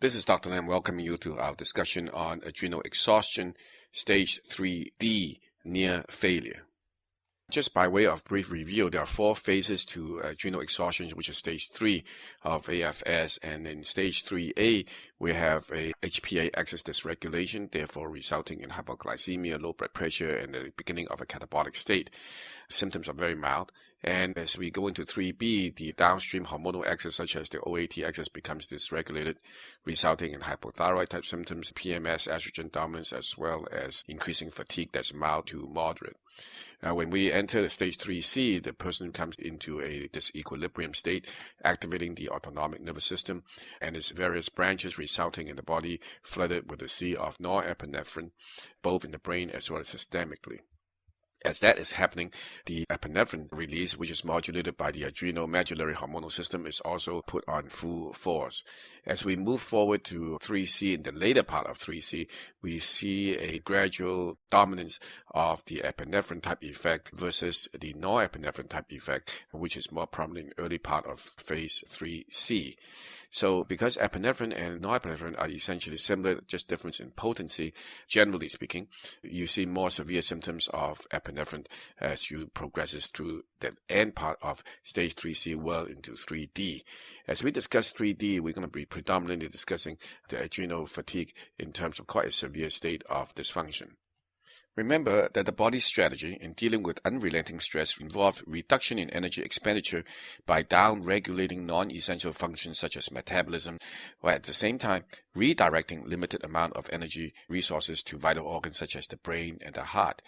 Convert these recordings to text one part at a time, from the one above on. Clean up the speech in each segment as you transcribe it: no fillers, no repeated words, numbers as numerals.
This is Dr. Lam welcoming you to our discussion on adrenal exhaustion, stage 3D, near failure. Just by way of brief review, there are 4 phases to adrenal exhaustion, which is stage 3 of AFS, and in stage 3A, we have a HPA axis dysregulation, therefore resulting in hypoglycemia, low blood pressure, and the beginning of a catabolic state. Symptoms are very mild. And as we go into 3B, the downstream hormonal axis, such as the OAT axis, becomes dysregulated, resulting in hypothyroid type symptoms, PMS, estrogen dominance, as well as increasing fatigue that's mild to moderate. Now, when we enter the stage 3C, the person comes into a disequilibrium state, activating the autonomic nervous system and its various branches, resulting in the body flooded with a sea of norepinephrine, both in the brain as well as systemically. As that is happening, the epinephrine release, which is modulated by the adrenal medullary hormonal system, is also put on full force. As we move forward to 3C, in the later part of 3C, we see a gradual dominance of the epinephrine type effect versus the norepinephrine type effect, which is more prominent in the early part of phase 3C. So because epinephrine and norepinephrine are essentially similar, just difference in potency, generally speaking, you see more severe symptoms of epinephrine as you progresses through the end part of stage 3C well into 3D. As we discuss 3D, we're going to be predominantly discussing the adrenal fatigue in terms of quite a severe state of dysfunction. Remember that the body's strategy in dealing with unrelenting stress involves reduction in energy expenditure by downregulating non-essential functions such as metabolism, while at the same time redirecting limited amount of energy resources to vital organs such as the brain and the heart.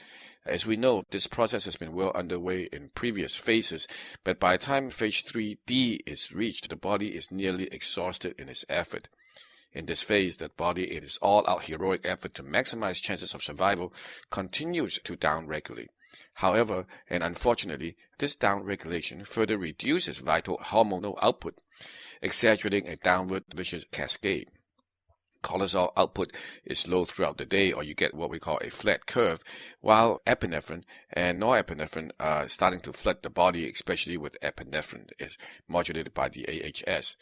As we know, this process has been well underway in previous phases, but by the time phase 3D is reached, the body is nearly exhausted in its effort. In this phase, the body, in its all-out heroic effort to maximize chances of survival, continues to downregulate. However, and unfortunately, this downregulation further reduces vital hormonal output, exaggerating a downward vicious cascade. Cortisol output is low throughout the day, or you get what we call a flat curve, while epinephrine and norepinephrine are starting to flood the body, especially with epinephrine, is modulated by the AHS.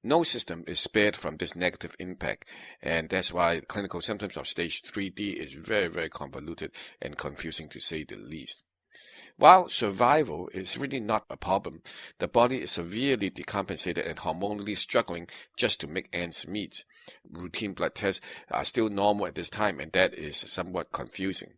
No system is spared from this negative impact, and that's why clinical symptoms of stage 3D is very, very convoluted and confusing to say the least. While survival is really not a problem, the body is severely decompensated and hormonally struggling just to make ends meet. Routine blood tests are still normal at this time, and that is somewhat confusing.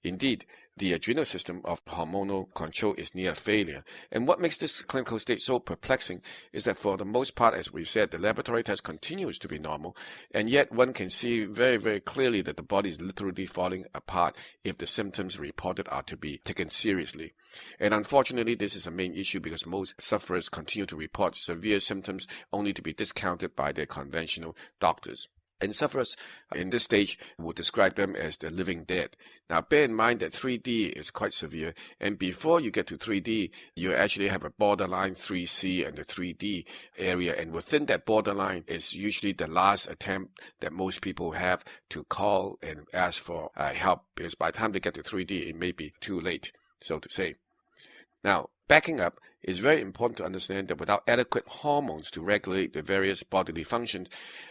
Indeed, the adrenal system of hormonal control is near failure, and what makes this clinical state so perplexing is that for the most part, as we said, the laboratory test continues to be normal, and yet one can see very, very clearly that the body is literally falling apart if the symptoms reported are to be taken seriously. And unfortunately, this is a main issue because most sufferers continue to report severe symptoms only to be discounted by their conventional doctors. And sufferers in this stage would describe them as the living dead. Now, bear in mind that 3D is quite severe, and before you get to 3D, you actually have a borderline 3C and the 3D area, and within that borderline is usually the last attempt that most people have to call and ask for help, because by the time they get to 3D, it may be too late, so to say. Now, backing up, it's very important to understand that without adequate hormones to regulate the various bodily functions,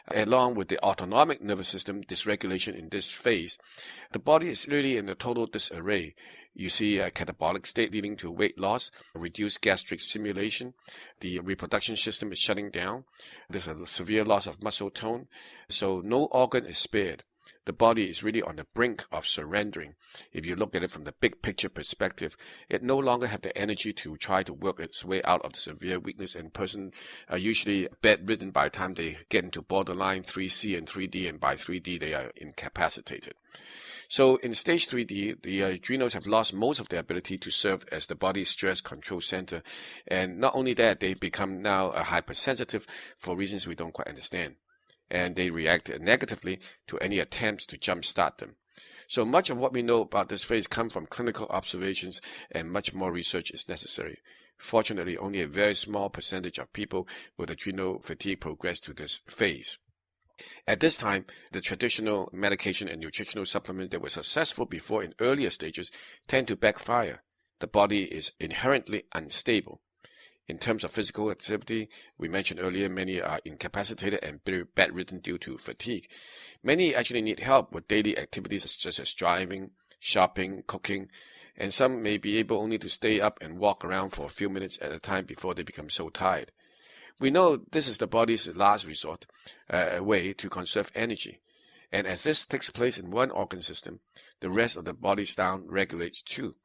along with the autonomic nervous system dysregulation in this phase, the body is really in a total disarray. You see a catabolic state leading to weight loss, reduced gastric stimulation, the reproduction system is shutting down, there's a severe loss of muscle tone, so no organ is spared. The body is really on the brink of surrendering. If you look at it from the big picture perspective, it no longer has the energy to try to work its way out of the severe weakness, and person are usually bedridden by the time they get into borderline 3C and 3D, and by 3D they are incapacitated. So in stage 3D, the adrenals have lost most of their ability to serve as the body's stress control center, and not only that, they become now hypersensitive for reasons we don't quite understand, and they react negatively to any attempts to jumpstart them. So much of what we know about this phase comes from clinical observations, and much more research is necessary. Fortunately, only a very small percentage of people with adrenal fatigue progress to this phase. At this time, the traditional medication and nutritional supplements that were successful before in earlier stages tend to backfire. The body is inherently unstable. In terms of physical activity, we mentioned earlier, many are incapacitated and bedridden due to fatigue. Many actually need help with daily activities such as driving, shopping, cooking, and some may be able only to stay up and walk around for a few minutes at a time before they become so tired. We know this is the body's last resort, way to conserve energy. And as this takes place in one organ system, the rest of the body's down regulates too.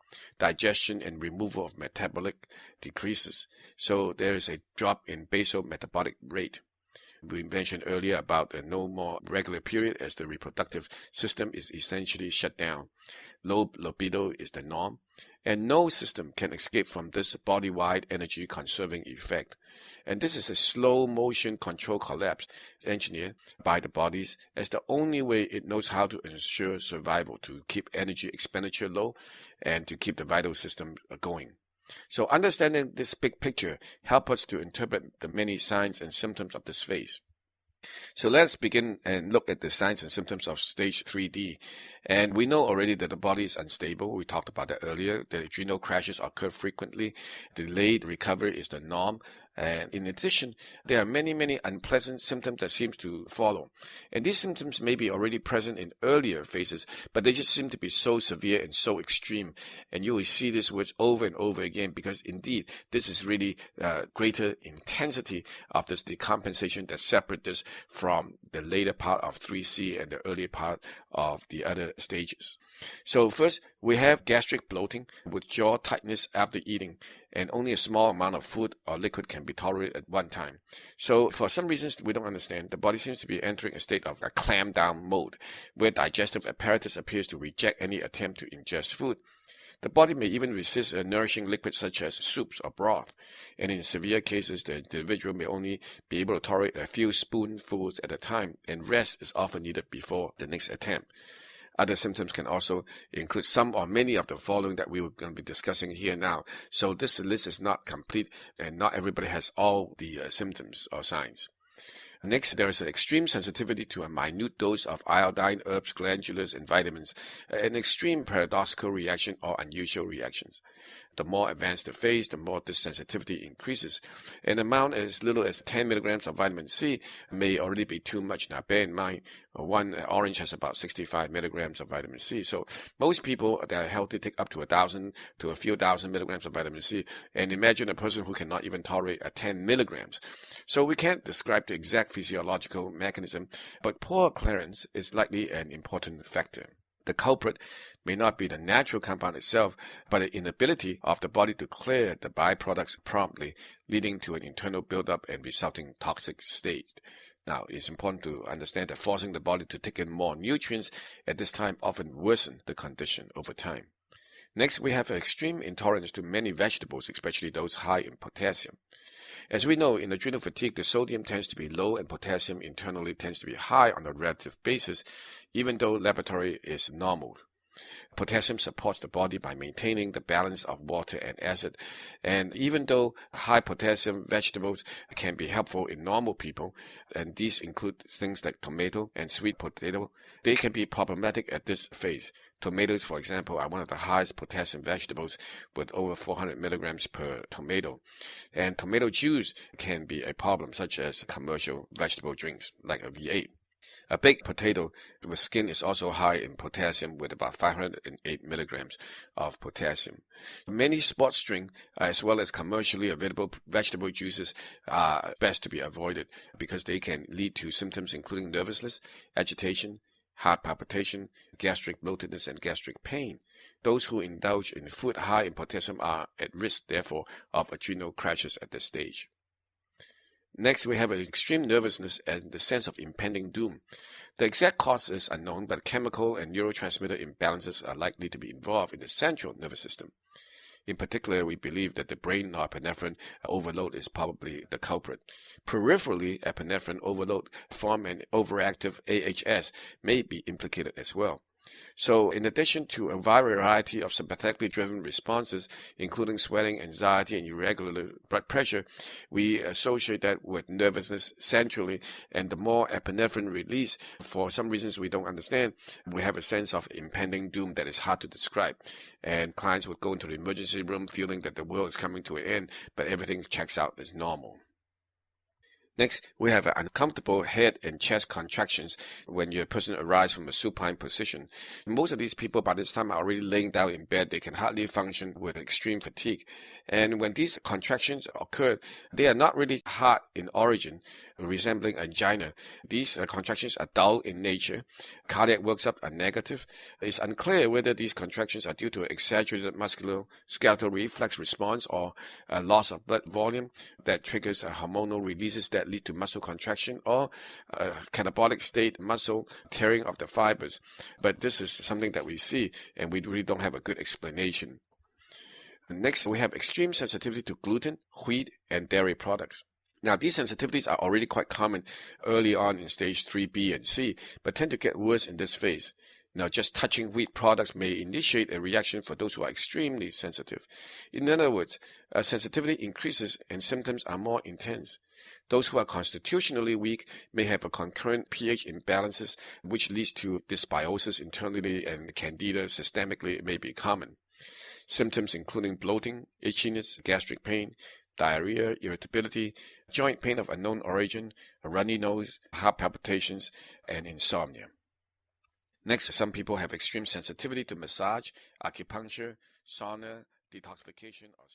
Digestion and removal of metabolic decreases, so there is a drop in basal metabolic rate. We mentioned earlier about a no more regular period as the reproductive system is essentially shut down. Low libido is the norm, and no system can escape from this body-wide energy-conserving effect. And this is a slow-motion control collapse engineered by the bodies as the only way it knows how to ensure survival, to keep energy expenditure low and to keep the vital system going. So understanding this big picture helps us to interpret the many signs and symptoms of this phase. So let's begin and look at the signs and symptoms of stage 3D. And we know already that the body is unstable. We talked about that earlier. The adrenal crashes occur frequently. Delayed recovery is the norm. And in addition, there are many unpleasant symptoms that seem to follow. And these symptoms may be already present in earlier phases, but they just seem to be so severe and so extreme. And you will see this words over and over again because indeed, this is really greater intensity of this decompensation that separates this from the later part of 3C and the earlier part of the other stages. So first, we have gastric bloating with jaw tightness after eating, and only a small amount of food or liquid can be tolerated at one time. So for some reasons we don't understand, the body seems to be entering a state of a clamp down mode, where digestive apparatus appears to reject any attempt to ingest food. The body may even resist a nourishing liquid such as soups or broth, and in severe cases the individual may only be able to tolerate a few spoonfuls at a time, and rest is often needed before the next attempt. Other symptoms can also include some or many of the following that we are going to be discussing here now. So this list is not complete and not everybody has all the symptoms or signs. Next, there is an extreme sensitivity to a minute dose of iodine, herbs, glandulars, and vitamins, an extreme paradoxical reaction or unusual reactions. The more advanced the phase, the more this sensitivity increases. An amount as little as 10 milligrams of vitamin C may already be too much. Now, bear in mind, one orange has about 65 milligrams of vitamin C. So most people that are healthy take up to 1,000 to a few thousand milligrams of vitamin C. And imagine a person who cannot even tolerate 10 milligrams. So we can't describe the exact physiological mechanism, but poor clearance is likely an important factor. The culprit may not be the natural compound itself, but the inability of the body to clear the byproducts promptly, leading to an internal buildup and resulting toxic state. Now, it's important to understand that forcing the body to take in more nutrients at this time often worsens the condition over time. Next, we have an extreme intolerance to many vegetables, especially those high in potassium. As we know, in adrenal fatigue, the sodium tends to be low and potassium internally tends to be high on a relative basis, even though laboratory is normal. Potassium supports the body by maintaining the balance of water and acid, and even though high potassium vegetables can be helpful in normal people, and these include things like tomato and sweet potato, they can be problematic at this phase. Tomatoes, for example, are one of the highest potassium vegetables with over 400 milligrams per tomato. And tomato juice can be a problem, such as commercial vegetable drinks like a V8. A baked potato with skin is also high in potassium with about 508 milligrams of potassium. Many sports drinks, as well as commercially available vegetable juices, are best to be avoided because they can lead to symptoms including nervousness, agitation, heart palpitation, gastric bloatedness, and gastric pain. Those who indulge in food high in potassium are at risk, therefore, of adrenal crashes at this stage. Next, we have an extreme nervousness and the sense of impending doom. The exact cause is unknown, but chemical and neurotransmitter imbalances are likely to be involved in the central nervous system. In particular, we believe that the brain norepinephrine overload is probably the culprit. Peripherally, epinephrine overload form an overactive AHS may be implicated as well. So in addition to a wide variety of sympathetically driven responses, including sweating, anxiety, and irregular blood pressure, we associate that with nervousness centrally, and the more epinephrine release, for some reasons we don't understand, we have a sense of impending doom that is hard to describe. And clients would go into the emergency room feeling that the world is coming to an end, but everything checks out as normal. Next, we have uncomfortable head and chest contractions when your person arrives from a supine position. Most of these people by this time are already laying down in bed. They can hardly function with extreme fatigue. And when these contractions occur, they are not really hard in origin, resembling angina. These contractions are dull in nature. Cardiac workups are negative. It's unclear whether these contractions are due to exaggerated musculoskeletal reflex response or a loss of blood volume that triggers hormonal releases that lead to muscle contraction, or a catabolic state muscle tearing of the fibers. But this is something that we see, and we really don't have a good explanation. Next, we have extreme sensitivity to gluten, wheat, and dairy products. Now, these sensitivities are already quite common early on in stage 3B and C, but tend to get worse in this phase. Now, just touching wheat products may initiate a reaction for those who are extremely sensitive. In other words, sensitivity increases and symptoms are more intense. Those who are constitutionally weak may have a concurrent pH imbalances, which leads to dysbiosis internally, and candida systemically may be common. Symptoms including bloating, itchiness, gastric pain, diarrhea, irritability, joint pain of unknown origin, a runny nose, heart palpitations, and insomnia. Next, some people have extreme sensitivity to massage, acupuncture, sauna, detoxification, or